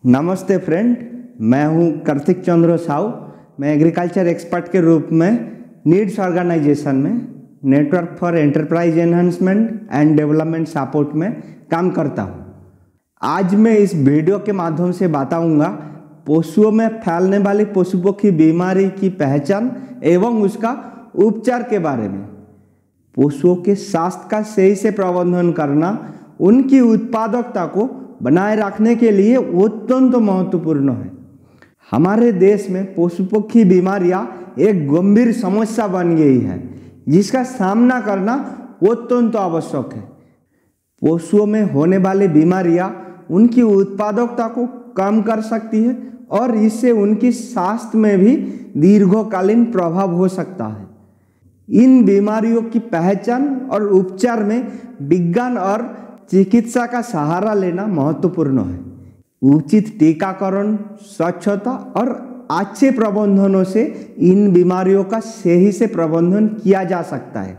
नमस्ते फ्रेंड, मैं हूं कार्तिक चंद्र साहू। मैं एग्रीकल्चर एक्सपर्ट के रूप में नीड्स ऑर्गेनाइजेशन में network for enterprise enhancement and development support में काम करता हूं। आज मैं इस वीडियो के माध्यम से बताऊंगा पशुओं में फैलने वाली पशु पक्षी बीमारी की पहचान एवं उसका उपचार के बारे में। पशुओं के स्वास्थ्य का सही से प्रबंधन करना उनकी उत्पादकता को बनाए रखने के लिए अत्यंत महत्वपूर्ण है। हमारे देश में पशु पक्षी बीमारियां एक गंभीर समस्या बन गई है, जिसका सामना करना अत्यंत आवश्यक है। पशुओं में होने वाली बीमारियां उनकी उत्पादकता को कम कर सकती है और इससे उनकी स्वास्थ्य में भी दीर्घकालीन प्रभाव हो सकता है। इन बीमारियों की पहचान और उपचार में विज्ञान और चिकित्सा का सहारा लेना महत्वपूर्ण है। उचित टीकाकरण, स्वच्छता और अच्छे प्रबंधनों से इन बीमारियों का सही से प्रबंधन किया जा सकता है।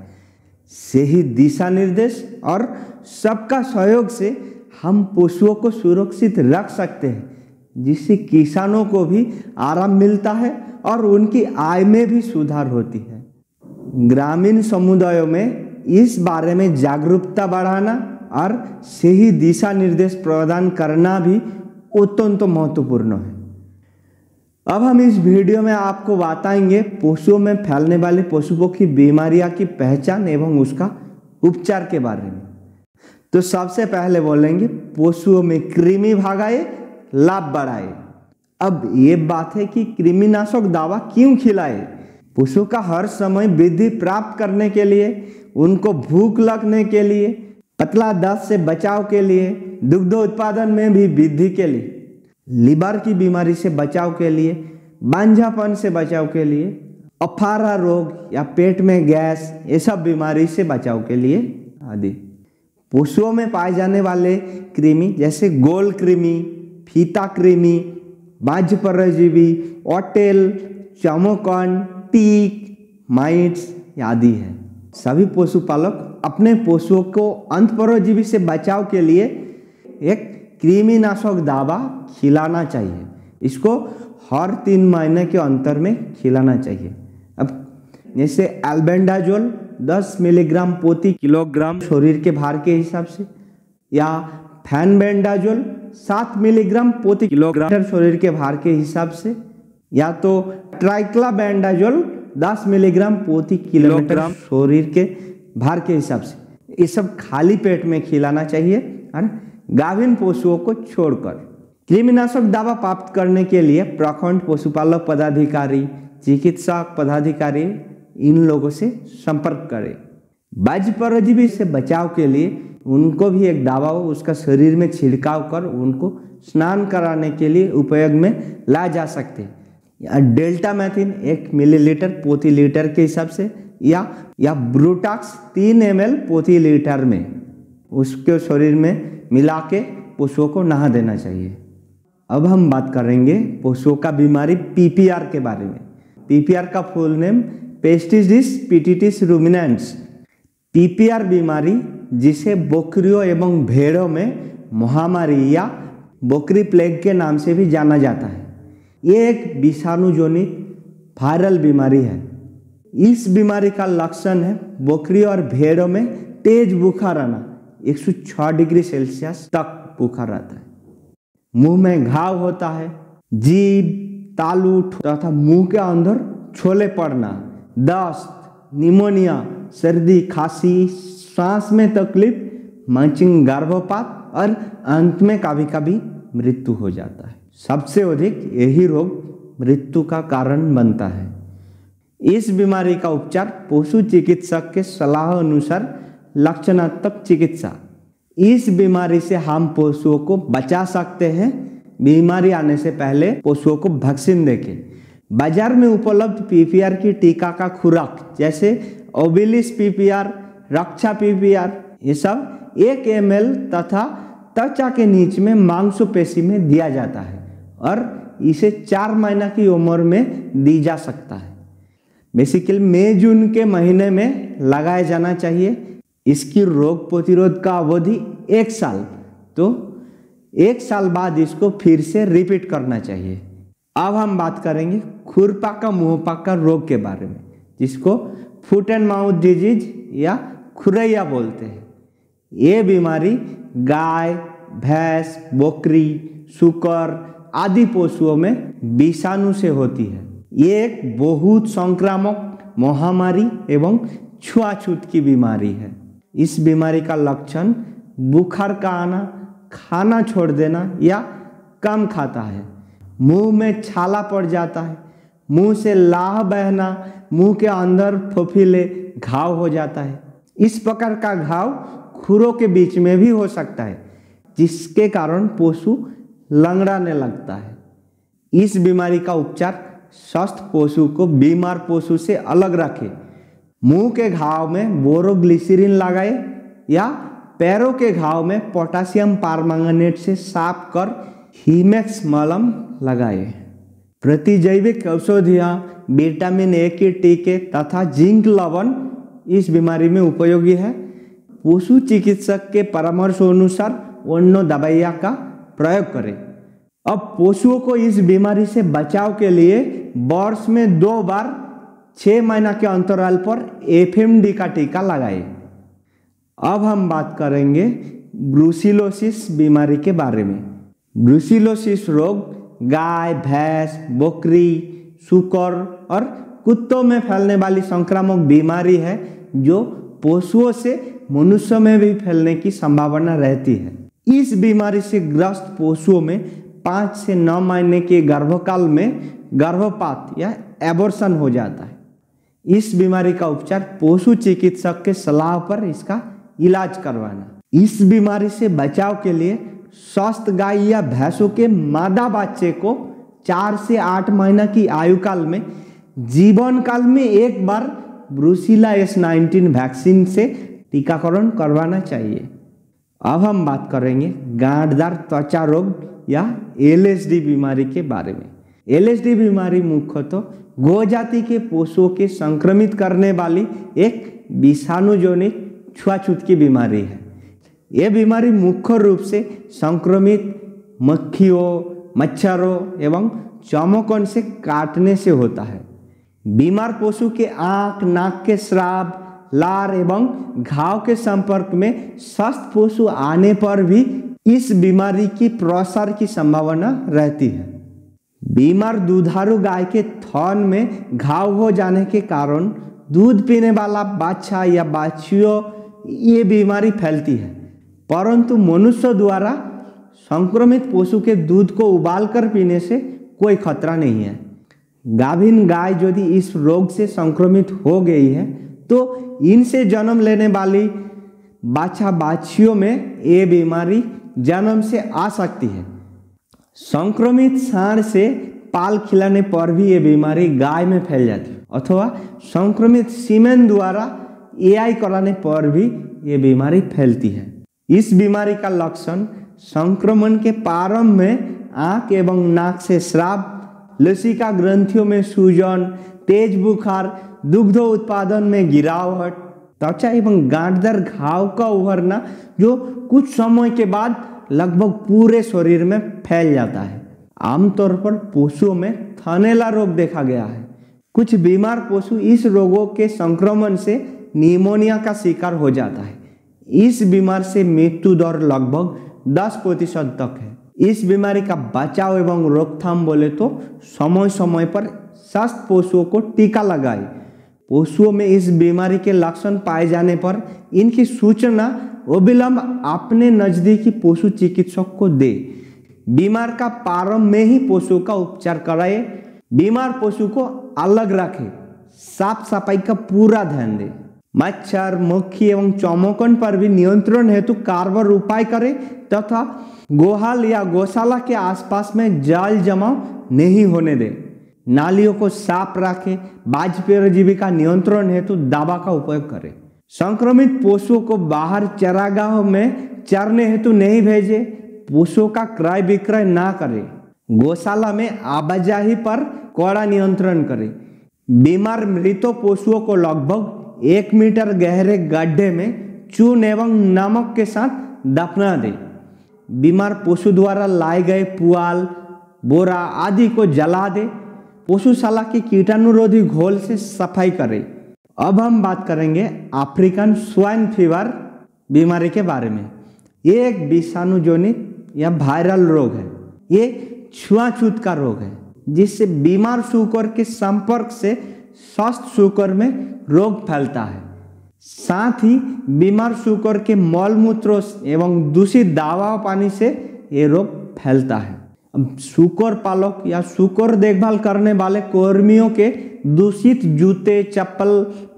सही दिशा निर्देश और सबका सहयोग से हम पशुओं को सुरक्षित रख सकते हैं, जिससे किसानों को भी आराम मिलता है और उनकी आय में भी सुधार होती है। ग्रामीण समुदायों में इस बारे में जागरूकता बढ़ाना और सही दिशा निर्देश प्रदान करना भी अत्यंत महत्वपूर्ण है। अब हम इस वीडियो में आपको बताएंगे पशुओं में फैलने वाली पशु पक्षी बीमारियां की पहचान एवं उसका उपचार के बारे में। तो सबसे पहले बोलेंगे पशुओं में कृमि भगाए, लाभ बढ़ाए। अब ये बात है कि कृमिनाशक दवा क्यों खिलाए? पशु का हर समय वृद्धि प्राप्त करने के लिए, उनको भूख लगने के लिए, पतला दस्त से बचाव के लिए, दुग्ध उत्पादन में भी वृद्धि के लिए, लीवर की बीमारी से बचाव के लिए, बांझापन से बचाव के लिए, अफारा रोग या पेट में गैस, ये सब बीमारी से बचाव के लिए आदि। पशुओं में पाए जाने वाले कृमि जैसे गोल कृमि, फीता कृमि, बाह्य परजीवी, ओटेल, चमोकन, टीक, माइट्स आदि है। सभी पशुपालक अपने पशुओं को अंतपरजीवी से बचाव के लिए एक कृमिनाशक दवा खिलाना चाहिए। इसको हर 3 महीने के अंतर में खिलाना चाहिए। अब जैसे एल्बेंडाजोल 10 मिलीग्राम प्रति किलोग्राम शरीर के भार के हिसाब से, या फैनबेंडाजोल 7 मिलीग्राम प्रति किलोग्राम शरीर के भार के हिसाब से, या तो ट्राइक्लाबेंडाजोल 10 मिलीग्राम प्रति किलोग्राम शरीर के भार के हिसाब से। ये सब खाली पेट में खिलाना चाहिए, है ना, गाभिन पशुओं को छोड़कर। कृमिनाशक दवा प्राप्त करने के लिए प्रखंड पशुपालक पदाधिकारी, चिकित्सक पदाधिकारी, इन लोगों से संपर्क करें। बाह्य परजीवी से बचाव के लिए उनको भी एक दवा हो, उसका शरीर में छिड़काव कर उनको स्नान कराने के लिए उपयोग में ला जा सकते हैं। डेल्टामेथिन 1 मिलीलीटर प्रति लीटर के हिसाब से, या ब्रूटाक्स 3 ml प्रति लीटर में उसके शरीर में मिला के पशुओं को नहा देना चाहिए। अब हम बात करेंगे पशुओं का बीमारी पीपीआर के बारे में। पीपीआर का फुल नेम पेस्टिडिस पिटिटिस रुमिनेंस। पीपीआर बीमारी, जिसे बकरियों एवं भेड़ों में महामारी या बकरी प्लेग के नाम से भी जाना जाता है, ये एक विषाणुजनित वायरल बीमारी है। इस बीमारी का लक्षण है बकरी और भेड़ों में तेज बुखार आना, 106 डिग्री सेल्सियस तक बुखार आता है। मुंह में घाव होता है, जीभ, तालू तथा मुंह के अंदर छोले पड़ना, दस्त, निमोनिया, सर्दी, खांसी, सांस में तकलीफ, मंचिंग, गर्भपात और अंत में कभी कभी मृत्यु हो जाता है। सबसे अधिक यही रोग मृत्यु का कारण बनता है। इस बीमारी का उपचार पशु चिकित्सक के सलाह अनुसार लक्षणात्मक चिकित्सा। इस बीमारी से हम पशुओं को बचा सकते हैं। बीमारी आने से पहले पशुओं को वैक्सीन देके बाजार में उपलब्ध पीपीआर की टीका का खुराक जैसे ओबिलिस पीपीआर, रक्षा पीपीआर, ये सब 1 ml तथा त्वचा के नीचे में मांसपेशी में दिया जाता है और इसे 4 महीना की उम्र में दी जा सकता है। बेसिकली मई जून के महीने में लगाया जाना चाहिए। इसकी रोग प्रतिरोध का अवधि 1 साल। तो 1 साल बाद इसको फिर से रिपीट करना चाहिए। अब हम बात करेंगे खुरपका मुंहपका रोग के बारे में, जिसको फुट एंड माउथ डिजीज या खुरैया बोलते हैं। ये बीमारी गाय, भैंस, बकरी, सूकर आदि पशुओं में विषाणु से होती है। ये एक बहुत संक्रामक महामारी एवं छुआछूत की बीमारी है। इस बीमारी का लक्षण बुखार का आना, खाना छोड़ देना या कम खाता है, मुंह में छाला पड़ जाता है, मुंह से लाह बहना, मुंह के अंदर फफीले घाव हो जाता है। इस प्रकार का घाव खुरों के बीच में भी हो सकता है, जिसके कारण पशु लंगड़ाने लगता है। इस बीमारी का उपचार स्वस्थ पशु को बीमार पशु से अलग रखे, मुंह के घाव में बोरोग्लिसरीन लगाए या पैरों के घाव में पोटासियम परमंगनेट से साफ कर हीमेक्स मलम लगाए। प्रतिजैविक औषधियाँ, विटामिन ए के टीके तथा जिंक लवण इस बीमारी में उपयोगी है। पशु चिकित्सक के परामर्श अनुसार अन्य दवाइयाँ का प्रयोग करें। अब पशुओं को इस बीमारी से बचाव के लिए वर्ष में 2 बार 6 महीना के अंतराल पर एफएमडी का टीका लगाएं। अब हम बात करेंगे ब्रुसिलोसिस बीमारी के बारे में। ब्रुसिलोसिस रोग गाय, भैंस, बकरी, सूकर और कुत्तों में फैलने वाली संक्रामक बीमारी है, जो पशुओं से मनुष्य में भी फैलने की संभावना रहती है। इस बीमारी से ग्रस्त पशुओं में 5 से 9 महीने के गर्भकाल में गर्भपात या एबॉर्शन हो जाता है। इस बीमारी का उपचार पशु चिकित्सक के सलाह पर इसका इलाज करवाना। इस बीमारी से बचाव के लिए स्वस्थ गाय या भैंसों के मादा बच्चे को 4 से 8 महीना की आयु काल में जीवन काल में 1 बार ब्रुसिला S19 वैक्सीन से टीकाकरण करवाना चाहिए। अब हम बात करेंगे गांठदार त्वचा रोग या LSD बीमारी के बारे में। LSD बीमारी मुख्यतः गौ जाति के पशुओं के संक्रमित करने वाली एक विषाणुजनित छुआछूत की बीमारी है। यह बीमारी मुख्य रूप से संक्रमित मक्खियों, मच्छरों एवं चमोकन से काटने से होता है। बीमार पशु के आंख, नाक के स्राव, लार एवं घाव के संपर्क में स्वस्थ पशु आने पर भी इस बीमारी की प्रसार की संभावना रहती है। बीमार दुधारू गाय के थन में घाव हो जाने के कारण दूध पीने वाला बाछा या बाछियों ये बीमारी फैलती है, परंतु मनुष्य द्वारा संक्रमित पशु के दूध को उबालकर पीने से कोई खतरा नहीं है। गाभिन गाय यदि इस रोग से संक्रमित हो गई है तो इनसे जन्म लेने वाली बाछा बाछियों में ये बीमारी जन्म से आ सकती है। संक्रमित सांड से पाल खिलाने पर भी ये बीमारी गाय में फैल जाती है, अथवा संक्रमित सीमेन द्वारा AI कराने पर भी ये बीमारी फैलती है। इस बीमारी का लक्षण संक्रमण के प्रारंभ में आंख एवं नाक से स्राव, लसिका ग्रंथियों में सूजन, तेज बुखार, दुग्ध उत्पादन में गिरावट, त्वचा एवं गांठदार घाव का उभरना जो कुछ समय के बाद लगभग पूरे शरीर में फैल जाता है। आमतौर पर पशुओं में थनैला रोग देखा गया है। कुछ बीमार पशु इस रोगों के संक्रमण से निमोनिया का शिकार हो जाता है। इस बीमारी से मृत्यु दर लगभग 10% तक है। इस बीमारी का बचाव एवं रोकथाम बोले तो समय समय पर स्वस्थ पशुओं को टीका लगाए। पशुओं में इस बीमारी के लक्षण पाए जाने पर इनकी सूचना अविलंब अपने नजदीकी पशु चिकित्सक को दे। बीमार का प्रारंभ में ही पशु का उपचार कराए। बीमार पशु को अलग रखे, साफ सफाई का पूरा ध्यान दे। मच्छर, मक्खी एवं चमोकन पर भी नियंत्रण हेतु कारगर उपाय करे तथा गोहाल या गौशाला के आसपास में जाल जमाव नहीं होने दे। नालियों को साफ रखे। बाज परजीवी का नियंत्रण हेतु दवा का उपयोग करें। संक्रमित पशुओं को बाहर चरागाह में चरने हेतु नहीं भेजे। पशुओं का क्रय विक्रय ना करें। गौशाला में आवाजाही पर कड़ा नियंत्रण करें। बीमार मृत पशुओं को लगभग 1 मीटर गहरे गड्ढे में चून एवं नमक के साथ दफना दें। बीमार पशु द्वारा लाए गए पुआल, बोरा आदि को जला दे। पशुशाला की कीटाणुरोधी घोल से सफाई करें। अब हम बात करेंगे अफ्रीकन स्वाइन फीवर बीमारी के बारे में। ये एक विषाणुजनित या वायरल रोग है। ये छुआछूत का रोग है जिससे बीमार सूकर के संपर्क से स्वस्थ सूकर में रोग फैलता है। साथ ही बीमार सूकर के मल मूत्र एवं दूषित दवा पानी से ये रोग फैलता है। अब सूकर पालक या सूकर देखभाल करने वाले कर्मियों के दूषित जूते, चप्पल,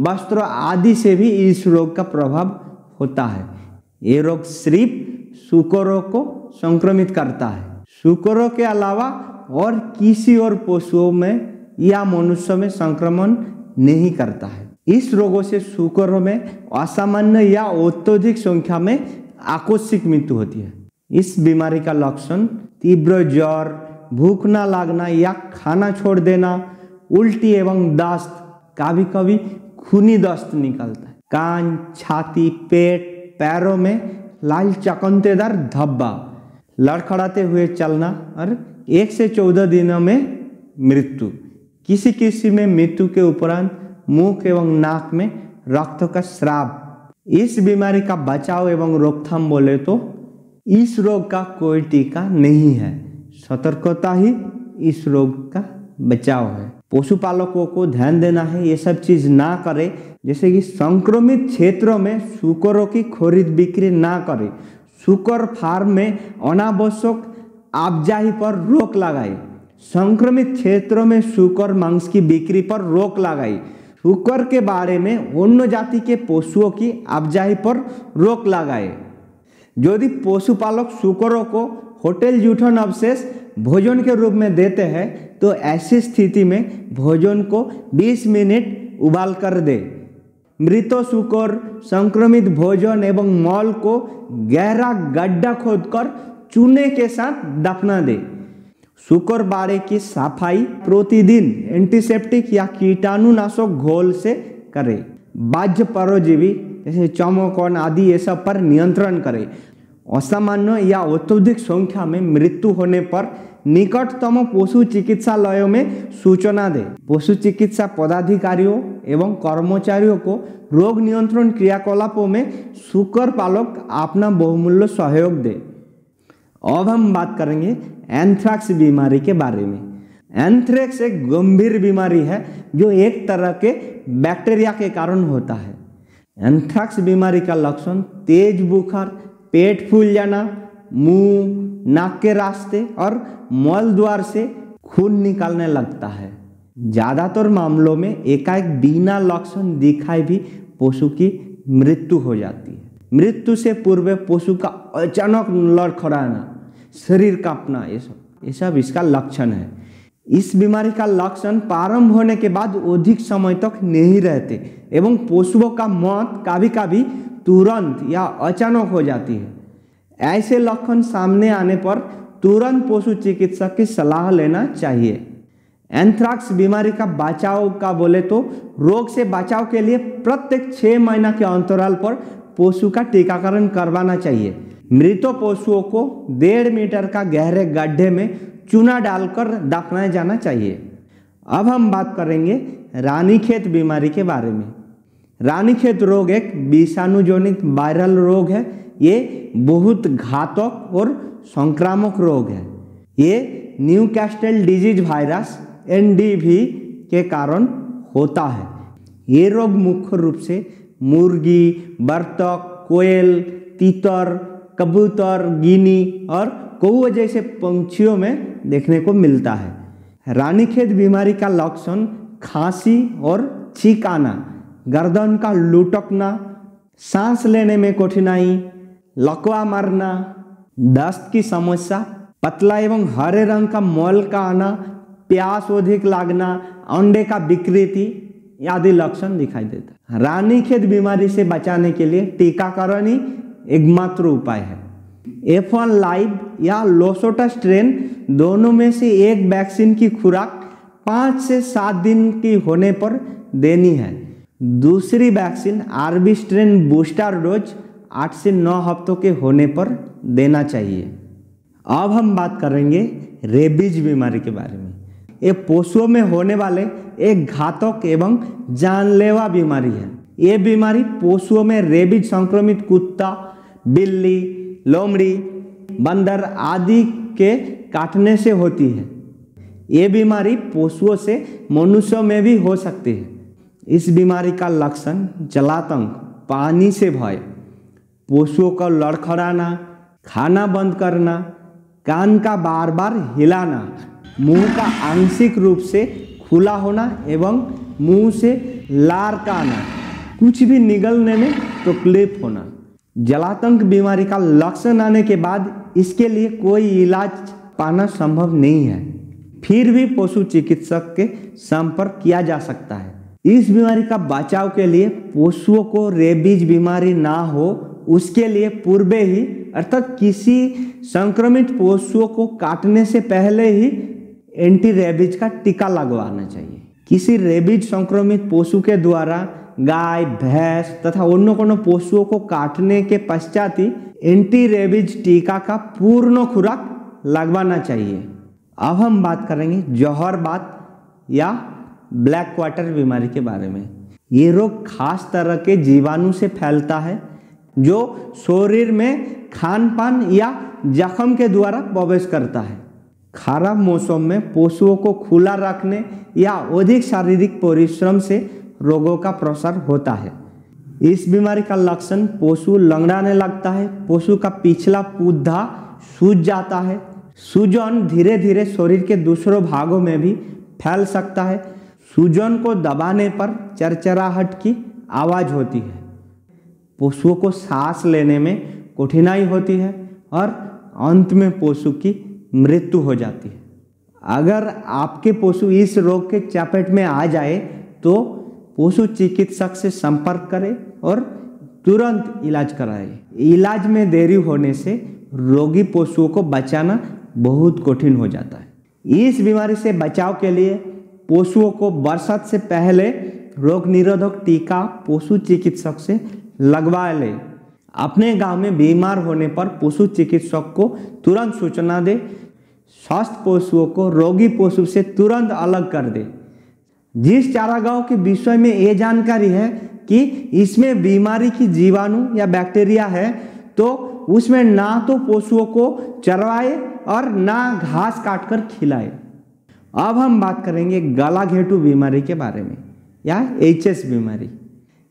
वस्त्र आदि से भी इस रोग का प्रभाव होता है। ये रोग सिर्फ सूकरों को संक्रमित करता है। सूकरों के अलावा और किसी और पशुओं में या मनुष्य में संक्रमण नहीं करता है। इस रोगों से सूकरों में असामान्य या अत्यधिक संख्या में आकस्मिक मृत्यु होती है। इस बीमारी का लक्षण तीव्र ज्वर, भूख न लगना या खाना छोड़ देना, उल्टी एवं दस्त, कभी कभी खूनी दस्त निकलता है। कान, छाती, पेट, पैरों में लाल चकंतेदार धब्बा, लड़खड़ाते हुए चलना और 1 से 14 दिनों में मृत्यु। किसी किसी में मृत्यु के उपरांत मुख एवं नाक में रक्त का स्राव। इस बीमारी का बचाव एवं रोकथाम बोले तो इस रोग का कोई टीका नहीं है। सतर्कता ही इस रोग का बचाव है। पशुपालकों को ध्यान देना है ये सब चीज ना करे, जैसे कि संक्रमित क्षेत्रों में सूकरों की खरीद बिक्री ना करे। सूकर फार्म में अनावश्यक आवाजाही पर रोक लगाए। संक्रमित क्षेत्रों में सूकर मांस की बिक्री पर रोक लगाई। सूकर के बारे में अन्य जाति के पशुओं की आवाजाही पर रोक लगाए। यदि पशुपालक सूकरों को होटल जूठन अवशेष भोजन के रूप में देते हैं तो ऐसी स्थिति में भोजन को 20 मिनट उबाल कर दे। मृत सूकर संक्रमित भोजन एवं मल को गहरा गड्ढा खोदकर चूने के साथ दफना दे। सूकर बाड़े की सफाई प्रतिदिन एंटीसेप्टिक या कीटाणुनाशक घोल से करे। बाह्य परजीवी जैसे चमोकन आदि ये सब पर नियंत्रण करे। असामान्य या अत्यधिक संख्या में मृत्यु होने पर निकटतम पशु चिकित्सालयों में सूचना दे। पशु चिकित्सा पदाधिकारियों एवं कर्मचारियों को रोग नियंत्रण क्रियाकलापों में सूकर पालक अपना बहुमूल्य सहयोग दे। अब हम बात करेंगे एंथ्रैक्स बीमारी के बारे में। एंथ्रैक्स एक गंभीर बीमारी है जो एक तरह के बैक्टीरिया के कारण होता है। एंथ्रैक्स बीमारी का लक्षण तेज बुखार, पेट फूल जाना, मुंह, नाक के रास्ते और मल द्वार से खून निकालने लगता है। ज्यादातर मामलों में एकाएक बिना लक्षण दिखाए भी पशु की मृत्यु हो जाती है। मृत्यु से पूर्व पशु का अचानक लड़खड़ाना, शरीर कांपना, ये सब इसका लक्षण है। इस बीमारी का लक्षण प्रारंभ होने के बाद अधिक समय तक नहीं रहते एवं पशुओं का मौत कभी कभी तुरंत या अचानक हो जाती है। ऐसे लक्षण सामने आने पर तुरंत पशु चिकित्सक की सलाह लेना चाहिए। एंथ्रैक्स बीमारी का बचाव का बोले तो रोग से बचाव के लिए प्रत्येक 6 महीना के अंतराल पर पशु का टीकाकरण करवाना चाहिए। मृत पशुओं को 1.5 मीटर का गहरे गड्ढे में चूना डालकर दफनाया जाना चाहिए। अब हम बात करेंगे रानीखेत बीमारी के बारे में। रानीखेत रोग एक विषाणुजनित वायरल रोग है। ये बहुत घातक और संक्रामक रोग है। ये न्यूकास्टल डिजीज वायरस NDV के कारण होता है। ये रोग मुख्य रूप से मुर्गी, बत्तख, कोयल, तीतर, कबूतर, गिनी और कौवे जैसे पंछियों में देखने को मिलता है। रानीखेत बीमारी का लक्षण खांसी और छींक आना, गर्दन का लुढ़कना, सांस लेने में कठिनाई, लकवा मारना, दस्त की समस्या, पतला एवं हरे रंग का मल का आना, प्यास अधिक लगना, अंडे का विकृति आदि लक्षण दिखाई देता है। रानीखेत बीमारी से बचाने के लिए टीकाकरण ही एकमात्र उपाय है। F1 लाइव या लोसोटा स्ट्रेन दोनों में से एक वैक्सीन की खुराक 5 से 7 दिन की होने पर देनी है। दूसरी vaccine RB strain booster dose 8 से 9 हफ्तों के होने पर देना चाहिए। अब हम बात करेंगे रेबीज बीमारी के बारे में। ये पशुओं में होने वाले एक घातक एवं जानलेवा बीमारी है। ये बीमारी पशुओं में रेबीज संक्रमित कुत्ता, बिल्ली, लोमड़ी, बंदर आदि के काटने से होती है। ये बीमारी पशुओं से मनुष्यों में भी हो सकती है। इस बीमारी का लक्षण जलातंक, पानी से भय, पशुओं का लड़खड़ाना, खाना बंद करना, कान का बार बार हिलाना, मुंह का आंशिक रूप से खुला होना एवं मुंह से लार का आना, कुछ भी निगलने में तकलीफ होना। जलातंक बीमारी का लक्षण आने के बाद इसके लिए कोई इलाज पाना संभव नहीं है, फिर भी पशु चिकित्सक के संपर्क किया जा सकता है। इस बीमारी का बचाव के लिए पशुओं को रेबीज बीमारी ना हो उसके लिए पूर्वे ही अर्थात किसी संक्रमित पशुओं को काटने से पहले ही एंटी रेबीज का टीका लगवाना चाहिए। किसी रेबीज संक्रमित पशु के द्वारा गाय, भैंस तथा अन्य कोनो पशुओं को काटने के पश्चात ही एंटी रेबीज टीका का पूर्ण खुराक लगवाना चाहिए। अब हम बात करेंगे जहरबात या ब्लैक क्वार्टर बीमारी के बारे में। ये रोग खास तरह के जीवाणु से फैलता है जो शरीर में खान पान या जख्म के द्वारा प्रवेश करता है। खराब मौसम में पशुओं को खुला रखने या अधिक शारीरिक परिश्रम से रोगों का प्रसार होता है। इस बीमारी का लक्षण पशु लंगड़ाने लगता है, पशु का पिछला पुद्धा सूज जाता है, सूजन धीरे धीरे शरीर के दूसरों भागों में भी फैल सकता है, सूजन को दबाने पर चरचराहट की आवाज़ होती है, पशुओं को सांस लेने में कठिनाई होती है और अंत में पशु की मृत्यु हो जाती है। अगर आपके पशु इस रोग के चपेट में आ जाए तो पशु चिकित्सक से संपर्क करें और तुरंत इलाज कराएं। इलाज में देरी होने से रोगी पशुओं को बचाना बहुत कठिन हो जाता है। इस बीमारी से बचाव के लिए पशुओं को बरसात से पहले रोग निरोधक टीका पशु चिकित्सक से लगवा ले। अपने गांव में बीमार होने पर पशु चिकित्सक को तुरंत सूचना दे। स्वस्थ पशुओं को रोगी पशु से तुरंत अलग कर दे। जिस चारागाह के विषय में ये जानकारी है कि इसमें बीमारी की जीवाणु या बैक्टीरिया है तो उसमें ना तो पशुओं को चरवाए और ना घास काटकर खिलाए। अब हम बात करेंगे गलाघेटू बीमारी के बारे में या एचएस बीमारी।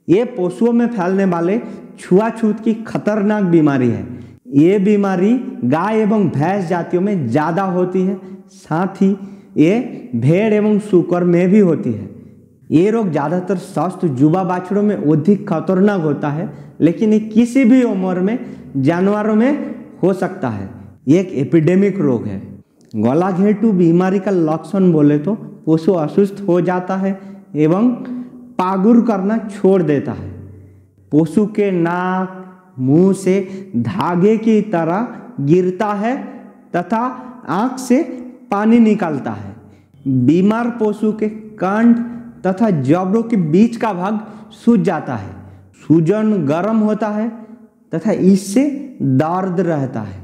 ये पशुओं में फैलने वाले छुआछूत की खतरनाक बीमारी है। ये बीमारी गाय एवं भैंस जातियों में ज़्यादा होती है, साथ ही ये भेड़ एवं सूकर में भी होती है। ये रोग ज़्यादातर स्वस्थ जुबा बाछड़ों में अधिक खतरनाक होता है, लेकिन ये किसी भी उम्र में जानवरों में हो सकता है। ये एक एपिडेमिक रोग है। गलाघेटू बीमारी का लक्षण बोले तो पशु अस्वस्थ हो जाता है एवं पागुर करना छोड़ देता है। पशु के नाक, मुंह से धागे की तरह गिरता है तथा आंख से पानी निकलता है। बीमार पशु के कंठ तथा जबड़ों के बीच का भाग सूज जाता है। सूजन गर्म होता है तथा इससे दर्द रहता है।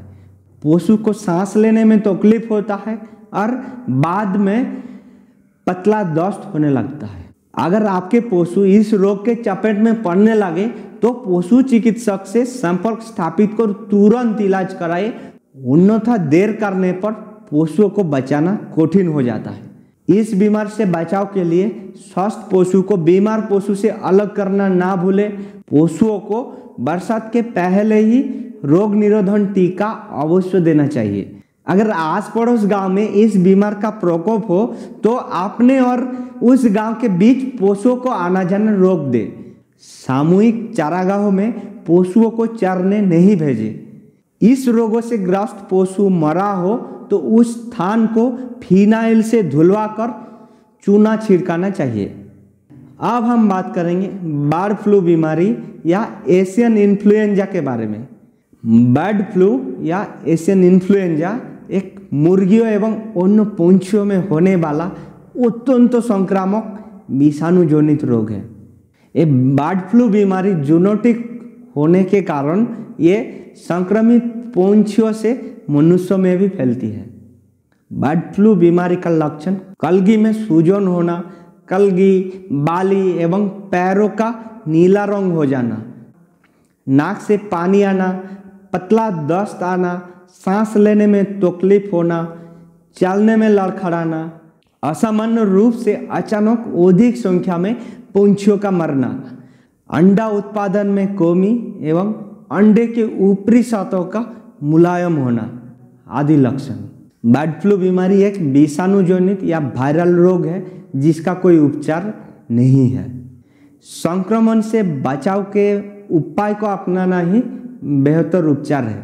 पशु को सांस लेने में तकलीफ होता है और बाद में पतला दस्त होने लगता है। अगर आपके पशु इस रोग के चपेट में पड़ने लगे तो पशु चिकित्सक से संपर्क स्थापित कर तुरंत इलाज कराए, अन्यथा देर करने पर पशुओं को बचाना कठिन हो जाता है। इस बीमारी से बचाव के लिए स्वस्थ पशु को बीमार पशु से अलग करना ना भूलें। पशुओं को बरसात के पहले ही रोग निरोधक टीका अवश्य देना चाहिए। अगर आस पड़ोस गांव में इस बीमार का प्रकोप हो तो अपने और उस गांव के बीच पशुओं को आना जाना रोक दे। सामूहिक चारागाहों में पशुओं को चरने नहीं भेजें। इस रोगों से ग्रस्त पशु मरा हो तो उस स्थान को फिनाइल से धुलवाकर चूना छिड़काना चाहिए। अब हम बात करेंगे बर्ड फ्लू बीमारी या एशियन इन्फ्लुएंजा के बारे में। बर्ड फ्लू या एशियन इन्फ्लुएंजा एक मुर्गियों एवं अन्य पंछियों में होने वाला अत्यंत संक्रामक विषाणु जनित रोग है। ये बर्ड फ्लू बीमारी जूनोटिक होने के कारण ये संक्रमित पंछियों से मनुष्यों में भी फैलती है। बर्ड फ्लू बीमारी का लक्षण कलगी में सूजन होना, कलगी, बाली एवं पैरों का नीला रंग हो जाना, नाक से पानी आना, पतला दस्त आना, सांस लेने में तकलीफ होना, चलने में लड़खड़ाना, असामान्य रूप से अचानक अधिक संख्या में पंछियों का मरना, अंडा उत्पादन में कमी एवं अंडे के ऊपरी सतहों का मुलायम होना आदि लक्षण। बर्ड फ्लू बीमारी एक विषाणुजनित या वायरल रोग है जिसका कोई उपचार नहीं है। संक्रमण से बचाव के उपाय को अपनाना ही बेहतर उपचार है।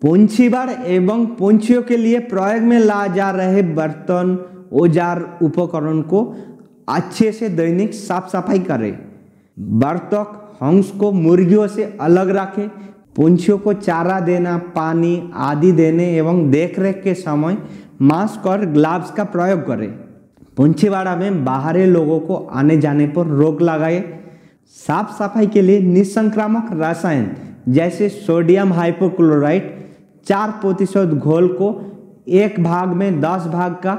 पंछीबाड़ एवं पंछियों के लिए प्रयोग में लाए जा रहे बर्तन, औजार, उपकरण को अच्छे से दैनिक साफ सफाई करें। बतख, हंस को मुर्गियों से अलग रखें। पंछियों को चारा देना, पानी आदि देने एवं देखरेख के समय मास्क और ग्लव्स का प्रयोग करें। पंछीवाड़ा में बाहरी लोगों को आने जाने पर रोक लगाए। साफ सफाई के लिए निसंक्रामक रसायन जैसे सोडियम हाइपोक्लोराइट 4% घोल को 1 भाग में 10 भाग का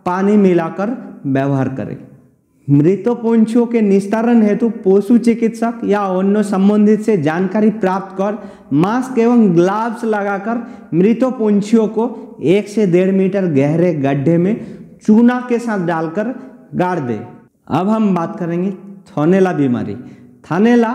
पानी मिलाकर व्यवहार करें। मृत पंछियों के निस्तारण हेतु पशु चिकित्सक या अन्य संबंधित से जानकारी प्राप्त कर मास्क एवं ग्लव्स लगाकर मृत पंछियों को 1 से 1.5 मीटर गहरे गड्ढे में चूना के साथ डालकर गाड़ दे। अब हम बात करेंगे थनैला बीमारी। थनैला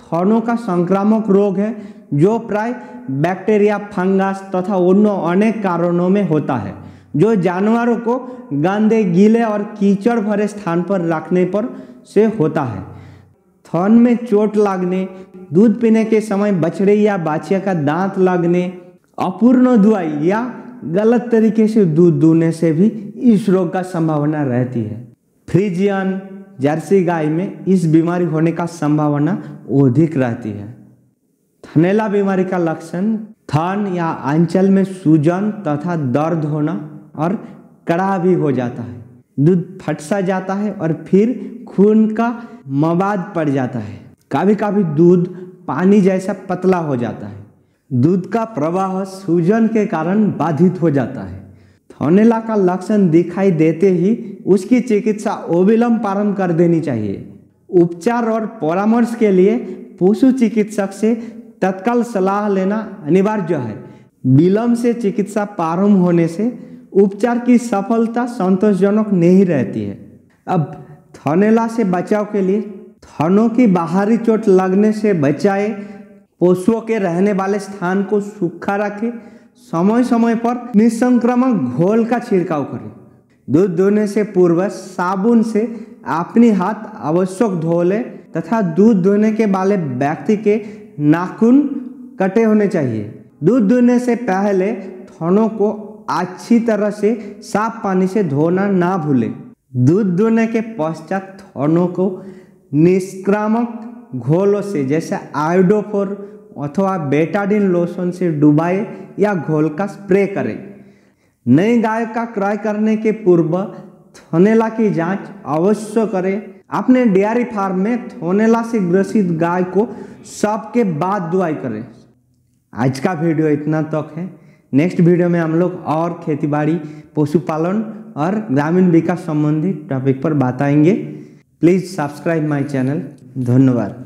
थनों का संक्रामक रोग है जो प्राय बैक्टीरिया, फंगस तथा अन्य अनेक कारणों में होता है, जो जानवरों को गंदे, गीले और कीचड़ भरे स्थान पर रखने पर से होता है। थन में चोट लगने, दूध पीने के समय बछड़े या बाछिया का दांत लगने, अपूर्ण दुआई या गलत तरीके से दूध दूहने से भी इस रोग का संभावना रहती है। फ्रीजियन जर्सी गाय में इस बीमारी होने का संभावना अधिक रहती है। थनैला बीमारी का लक्षण थन या आंचल में सूजन तथा दर्द होना और कड़ा भी हो जाता है। दूध फट सा जाता है और फिर खून का मवाद पड़ जाता है। कभी कभी दूध पानी जैसा पतला हो जाता है। दूध का प्रवाह सूजन के कारण बाधित हो जाता है। थनैला का लक्षण दिखाई देते ही उसकी चिकित्सा अविलंब प्रारंभ कर देनी चाहिए। उपचार और परामर्श के लिए पशु चिकित्सक से तत्काल सलाह लेना अनिवार्य है। विलंब से चिकित्सा प्रारंभ होने से उपचार की सफलता संतोषजनक नहीं रहती है। अब थनैला से बचाव के लिए थनों की बाहरी चोट लगने से बचाए, पशुओं के रहने वाले स्थान को सूखा रखें, समय समय पर निसंक्रामक घोल का छिड़काव करें। दूध दूहने से पूर्व साबुन से अपनी हाथ आवश्यक धो ले तथा दूध दूहने के वाले व्यक्ति के नाखून कटे होने चाहिए। दूध दूहने से पहले थनों को अच्छी तरह से साफ पानी से धोना ना भूलें। दूध दूहने के पश्चात थनों को निष्क्रामक घोलों से जैसे आयोडोफोर अथवा बेटाडीन लोशन से डुबाए या घोल का स्प्रे करें। नई गाय का क्रय करने के पूर्व थनैला की जांच अवश्य करें। अपने डेयरी फार्म में थनैला से ग्रसित गाय को सबके बाद दुआई करें। आज का वीडियो इतना तक है। नेक्स्ट वीडियो में हम लोग और खेतीबाड़ी, पशुपालन और ग्रामीण विकास संबंधी टॉपिक पर बताएंगे। Please subscribe my channel. धन्यवाद।